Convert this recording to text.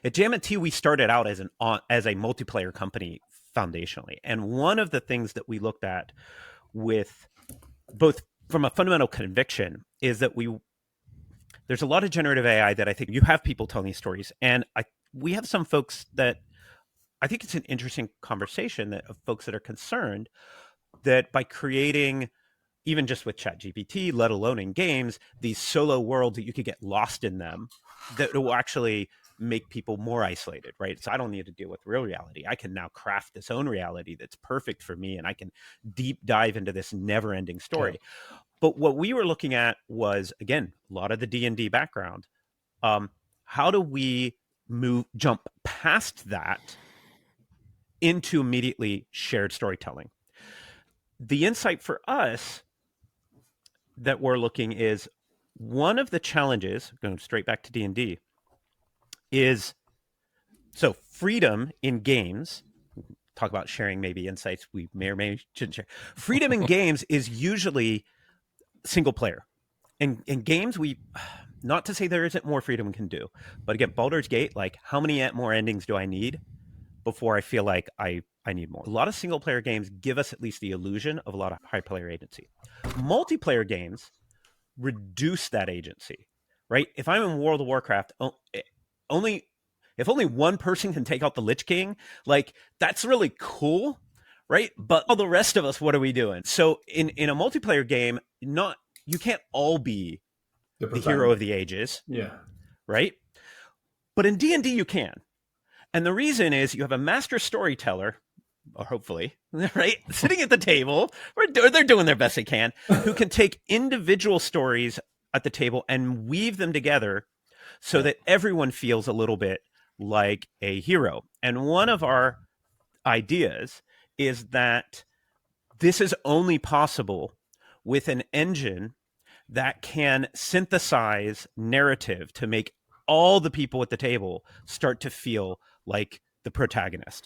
At Jam&T, we started out as a multiplayer company foundationally. And one of the things that we looked at with both from a fundamental conviction is that there's a lot of generative AI that I think you have people telling these stories. And we have some folks that I think it's an interesting conversation of folks that are concerned that by creating, even just with ChatGPT, let alone in games, these solo worlds that you could get lost in them, that will actually make people more isolated, right? So I don't need to deal with real reality. I can now craft this own reality that's perfect for me, and I can deep dive into this never-ending story. Yeah. But what we were looking at was, again, a lot of the D&D background. How do we jump past that into immediately shared storytelling? The insight for us that we're looking is one of the challenges, going straight back to D&D, is so freedom in games. Talk about sharing maybe insights we may or may shouldn't share. Freedom in games is usually single player. In games, not to say there isn't more freedom we can do, but again, Baldur's Gate, like how many more endings do I need before I feel like I need more? A lot of single player games give us at least the illusion of a lot of high player agency. Multiplayer games reduce that agency, right? If I'm in World of Warcraft, only if only one person can take out the Lich King, like that's really cool, right? But all the rest of us, what are we doing? So in a multiplayer game, you can't all be the hero of the ages, Yeah. right? But in D&D you can. And the reason is you have a master storyteller, or hopefully, right, sitting at the table, they're doing their best they can, who can take individual stories at the table and weave them together so that everyone feels a little bit like a hero. And one of our ideas is that this is only possible with an engine that can synthesize narrative to make all the people at the table start to feel like the protagonist.